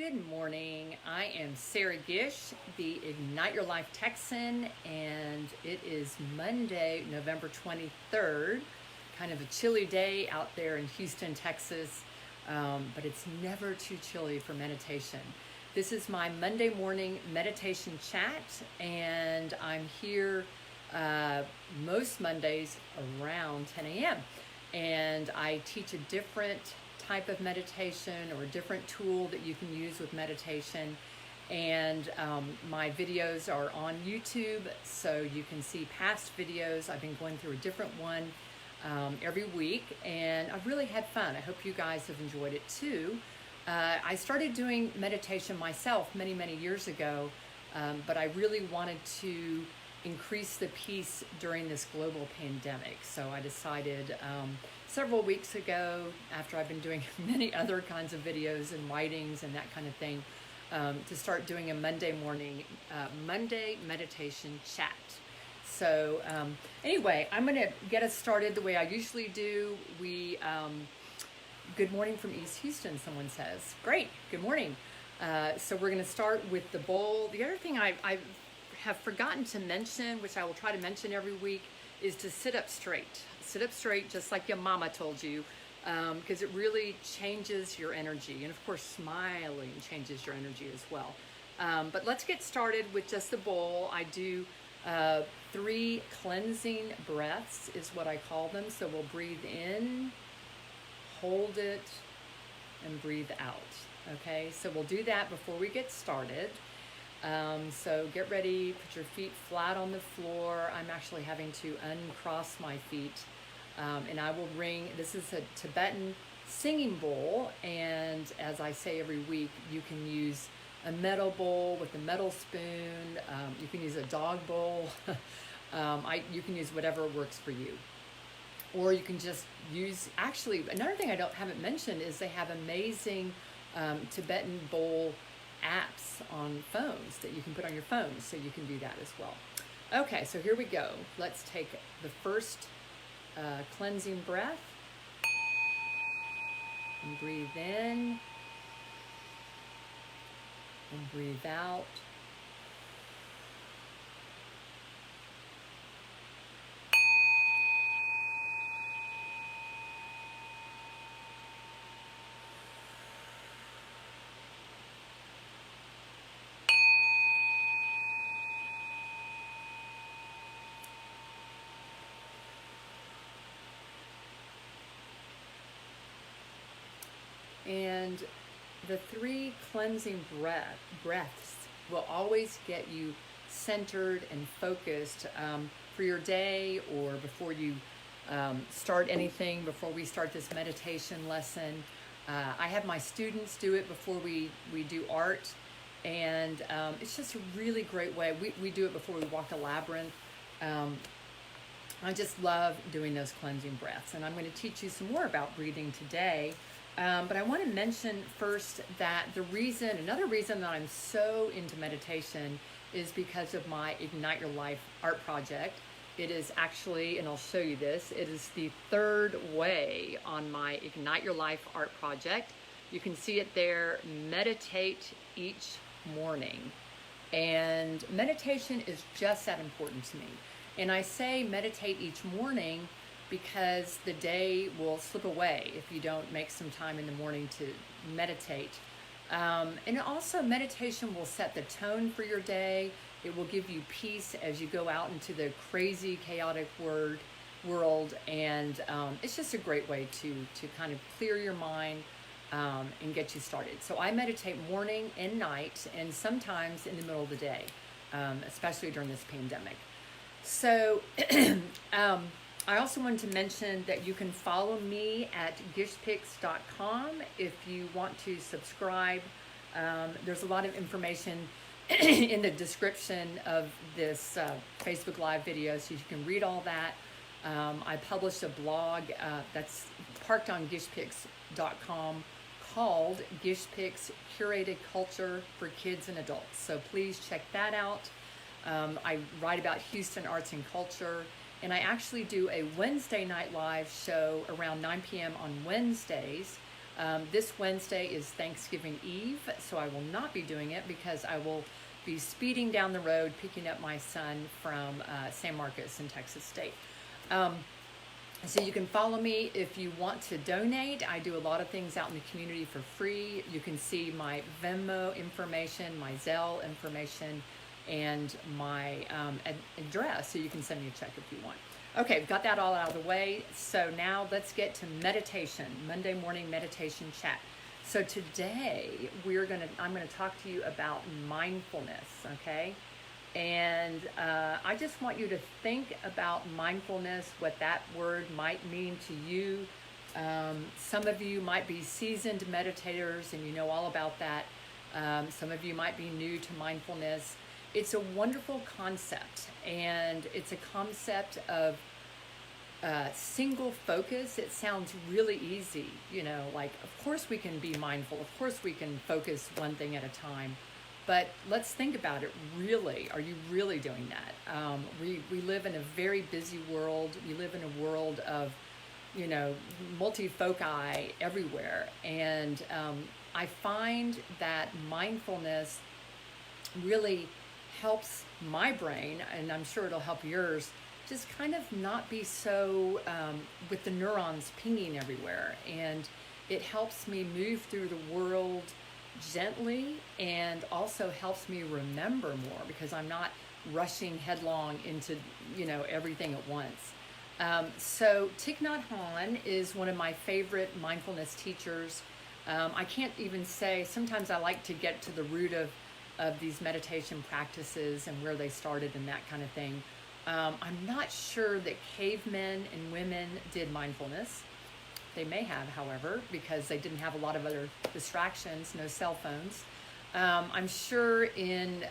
Good morning. I am Sarah Gish, the Ignite Your Life Texan, and it is Monday, November 23rd. Kind of a chilly day out there in Houston, Texas, but it's never too chilly for meditation. This is my Monday morning meditation chat, and I'm here most Mondays around 10 a.m. And I teach a different type of meditation or a different tool that you can use with meditation. And my videos are on YouTube, so you can see past videos. I've been going through a different one every week, and I've really had fun. I hope you guys have enjoyed it too. I started doing meditation myself many years ago, but I really wanted to increase the peace during this global pandemic. So I decided several weeks ago, after I've been doing many other kinds of videos and writings and that kind of thing, to start doing a Monday morning, Monday meditation chat. So anyway, I'm going to get us started the way I usually do. Good morning from East Houston, someone says. Great, good morning. So we're going to start with the bowl. The other thing I have forgotten to mention, which I will try to mention every week, is to sit up straight. Sit up straight just like your mama told you, because it really changes your energy. And of course, smiling changes your energy as well. But let's get started with just the bowl. I do 3 cleansing breaths is what I call them. So we'll breathe in, hold it, and breathe out. Okay, so we'll do that before we get started. So get ready, put your feet flat on the floor. I'm actually having to uncross my feet, and I will ring. This is a Tibetan singing bowl, and as I say every week, you can use a metal bowl with a metal spoon. You can use a dog bowl. You can use whatever works for you. Or you can just use, actually, another thing haven't mentioned is they have amazing Tibetan bowl apps on phones that you can put on your phone, so you can do that as well. Okay, so here we go. Let's take the first cleansing breath and breathe in and breathe out. And the 3 cleansing breaths will always get you centered and focused for your day, or before you start anything, before we start this meditation lesson. I have my students do it before we do art, and it's just a really great way. We do it before we walk the labyrinth. I just love doing those cleansing breaths, and I'm going to teach you some more about breathing today. But I want to mention first that another reason that I'm so into meditation is because of my Ignite Your Life art project. It is actually, and I'll show you this, it is the 3rd way on my Ignite Your Life art project. You can see it there, meditate each morning. And meditation is just that important to me. And I say meditate each morning because the day will slip away if you don't make some time in the morning to meditate. And also, meditation will set the tone for your day. It will give you peace as you go out into the crazy, chaotic world. And it's just a great way to kind of clear your mind and get you started. So I meditate morning and night, and sometimes in the middle of the day, especially during this pandemic. So I also wanted to mention that you can follow me at gishpics.com if you want to subscribe. There's a lot of information in the description of this Facebook Live video, so you can read all that. I published a blog that's parked on gishpics.com called Gish Pics Curated Culture for Kids and Adults. So please check that out. I write about Houston arts and culture. And I actually do a Wednesday night live show around 9 p.m. on Wednesdays This Wednesday is Thanksgiving Eve, so I will not be doing it because I will be speeding down the road picking up my son from San Marcos in Texas State. So you can follow me if you want to donate. I do a lot of things out in the community for free. You can see my Venmo information, my Zelle information, and my address, so you can send me a check if you want. Okay, we've got that all out of the way. So now let's get to meditation, Monday morning meditation chat. So today I'm gonna talk to you about mindfulness, okay? And I just want you to think about mindfulness, what that word might mean to you. Some of you might be seasoned meditators and you know all about that. Some of you might be new to mindfulness. It's a wonderful concept, and it's a concept of single focus. It sounds really easy, like, of course we can be mindful, of course we can focus one thing at a time. But let's think about it, really. Are you really doing that? We live in a very busy world. We live in a world of, multifoci everywhere. And I find that mindfulness really helps my brain, and I'm sure it'll help yours, just kind of not be so with the neurons pinging everywhere. And it helps me move through the world gently, and also helps me remember more because I'm not rushing headlong into everything at once. So Thich Nhat Hanh is one of my favorite mindfulness teachers. I can't even say, sometimes I like to get to the root of these meditation practices and where they started and that kind of thing. I'm not sure that cavemen and women did mindfulness. They may have, however, because they didn't have a lot of other distractions, no cell phones. I'm sure in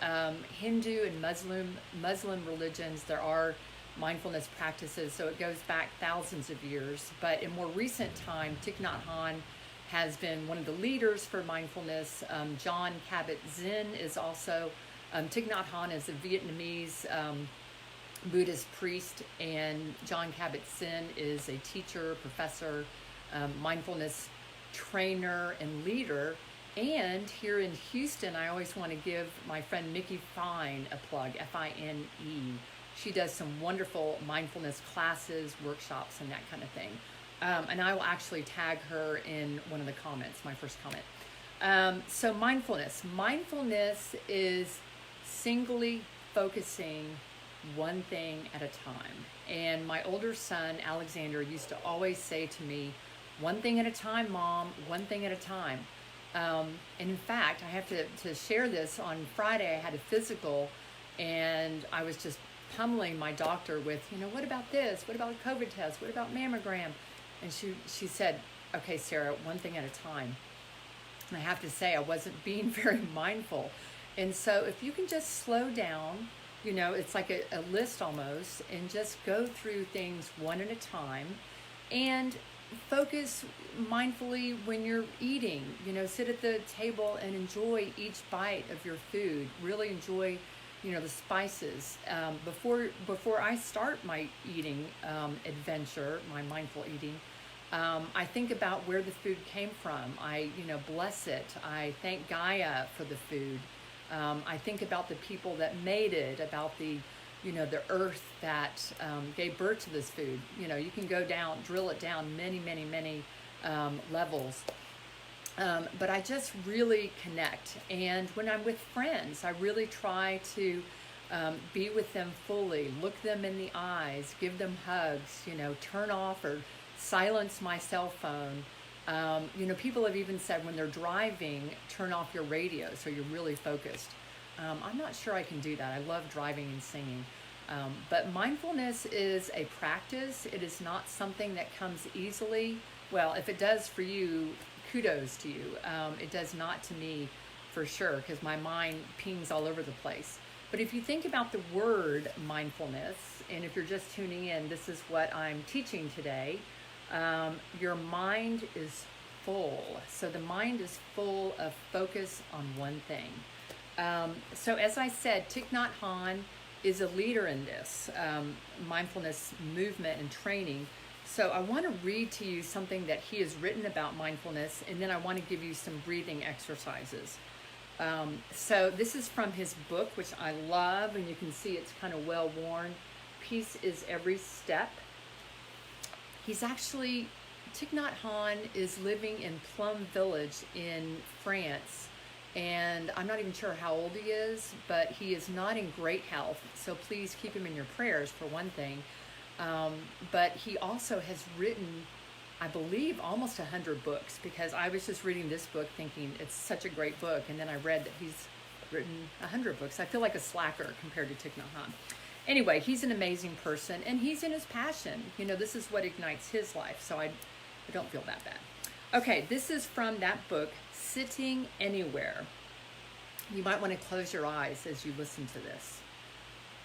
Hindu and Muslim religions there are mindfulness practices, so it goes back thousands of years. But in more recent time, Thich Nhat Hanh has been one of the leaders for mindfulness. Jon Kabat-Zinn is also, Thich Nhat Hanh is a Vietnamese Buddhist priest, and Jon Kabat-Zinn is a teacher, professor, mindfulness trainer and leader. And here in Houston, I always want to give my friend Nikki Fine a plug, Fine. She does some wonderful mindfulness classes, workshops, and that kind of thing. And I will actually tag her in one of the comments, my first comment. So mindfulness. Mindfulness is singly focusing one thing at a time. And my older son, Alexander, used to always say to me, one thing at a time, Mom, one thing at a time. And in fact, I have to share this. On Friday, I had a physical, and I was just pummeling my doctor with, what about this? What about a COVID test? What about mammogram? And she said, okay, Sarah, one thing at a time. And I have to say, I wasn't being very mindful. And so if you can just slow down, it's like a list almost, and just go through things one at a time, and focus mindfully when you're eating. Sit at the table and enjoy each bite of your food. Really enjoy, the spices. Before I start my eating adventure, my mindful eating, I think about where the food came from. I, bless it. I thank Gaia for the food. I think about the people that made it, about the earth that gave birth to this food. You can go down, drill it down many levels. But I just really connect. And when I'm with friends, I really try to be with them fully, look them in the eyes, give them hugs, turn off or silence my cell phone. People have even said when they're driving, turn off your radio so you're really focused. I'm not sure I can do that. I love driving and singing. But mindfulness is a practice. It is not something that comes easily. Well, if it does for you, kudos to you. It does not to me, for sure, because my mind pings all over the place. But if you think about the word mindfulness, and if you're just tuning in, this is what I'm teaching today. Your mind is full. So the mind is full of focus on one thing. So as I said, Thich Nhat Hanh is a leader in this mindfulness movement and training. So I want to read to you something that he has written about mindfulness, and then I want to give you some breathing exercises. So this is from his book, which I love, and you can see it's kind of well worn. Peace is Every Step. He's actually, Thich Nhat Hanh is living in Plum Village in France, and I'm not even sure how old he is, but he is not in great health, so please keep him in your prayers for one thing. But he also has written, I believe, almost 100 books, because I was just reading this book thinking it's such a great book, and then I read that he's written 100 books. I feel like a slacker compared to Thich Nhat Hanh. Anyway, he's an amazing person, and he's in his passion. You know, this is what ignites his life, so I don't feel that bad. Okay, this is from that book, Sitting Anywhere. You might want to close your eyes as you listen to this.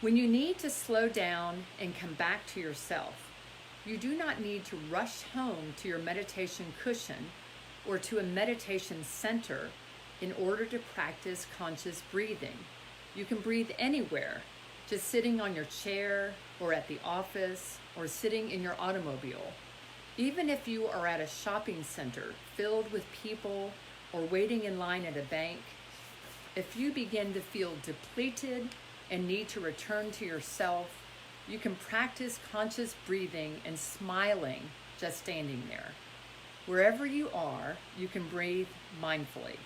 When you need to slow down and come back to yourself, you do not need to rush home to your meditation cushion or to a meditation center in order to practice conscious breathing. You can breathe anywhere, just sitting on your chair or at the office or sitting in your automobile. Even if you are at a shopping center filled with people or waiting in line at a bank, if you begin to feel depleted and need to return to yourself, you can practice conscious breathing and smiling just standing there. Wherever you are, you can breathe mindfully.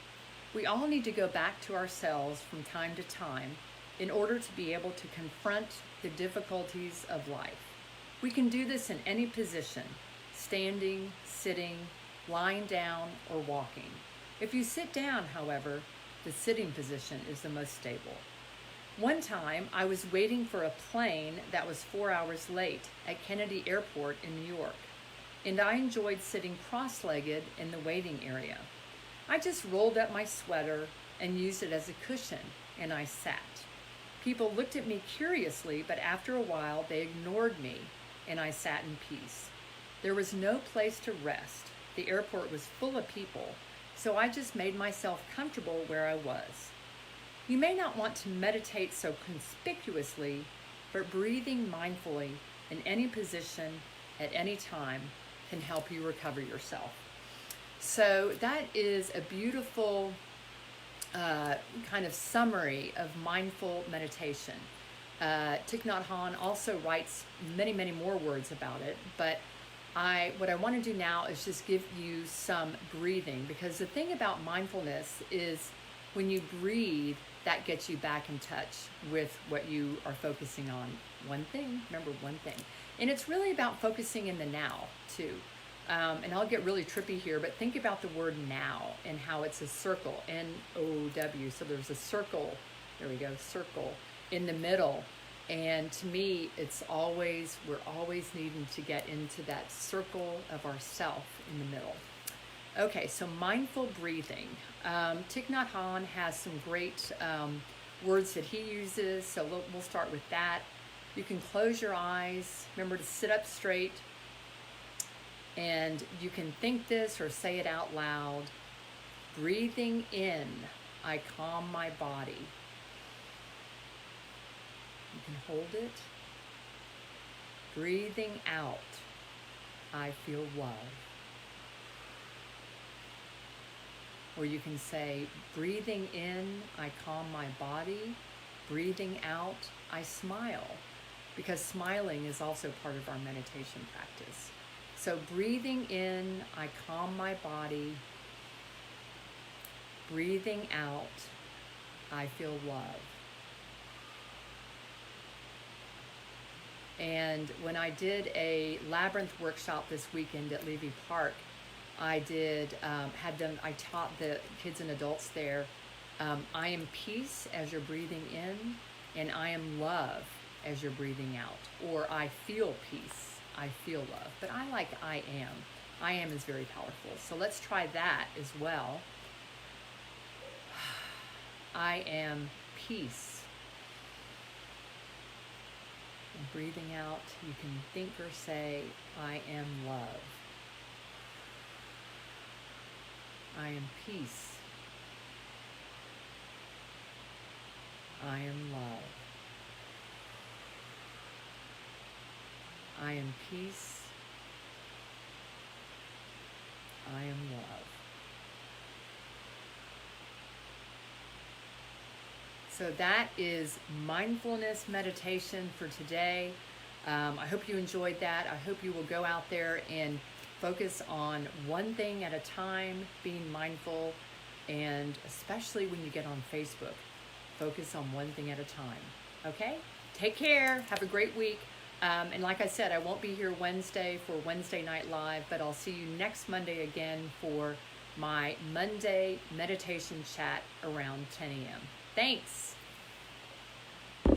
We all need to go back to ourselves from time to time in order to be able to confront the difficulties of life. We can do this in any position, standing, sitting, lying down, or walking. If you sit down, however, the sitting position is the most stable. One time, I was waiting for a plane that was 4 hours late at Kennedy Airport in New York, and I enjoyed sitting cross-legged in the waiting area. I just rolled up my sweater and used it as a cushion, and I sat. People looked at me curiously, but after a while, they ignored me, and I sat in peace. There was no place to rest. The airport was full of people, so I just made myself comfortable where I was. You may not want to meditate so conspicuously, but breathing mindfully in any position at any time can help you recover yourself. So that is a beautiful kind of summary of mindful meditation. Thich Nhat Hanh also writes many, many more words about it, but what I want to do now is just give you some breathing, because the thing about mindfulness is when you breathe, that gets you back in touch with what you are focusing on. One thing, remember one thing. And it's really about focusing in the now too. And I'll get really trippy here, but think about the word now and how it's a circle, N-O-W. So there's a circle, there we go, circle in the middle. And to me, we're always needing to get into that circle of ourself in the middle. Okay, so mindful breathing. Thich Nhat Hanh has some great words that he uses, so we'll start with that. You can close your eyes. Remember to sit up straight. And you can think this or say it out loud. Breathing in, I calm my body. You can hold it. Breathing out, I feel love. Or you can say, breathing in, I calm my body. Breathing out, I smile. Because smiling is also part of our meditation practice. So breathing in, I calm my body. Breathing out, I feel love. And when I did a labyrinth workshop this weekend at Levy Park, I taught the kids and adults there, I am peace as you're breathing in, and I am love as you're breathing out. Or I feel peace, I feel love. But I like I am. I am is very powerful. So let's try that as well. I am peace. And breathing out, you can think or say, I am love. I am peace. I am love. I am peace. So that is mindfulness meditation for today. I hope you enjoyed that. I hope you will go out there and focus on one thing at a time, being mindful, and especially when you get on Facebook, focus on one thing at a time. Okay? Take care. Have a great week. And like I said, I won't be here Wednesday for Wednesday Night Live, but I'll see you next Monday again for my Monday meditation chat around 10 a.m. Thanks.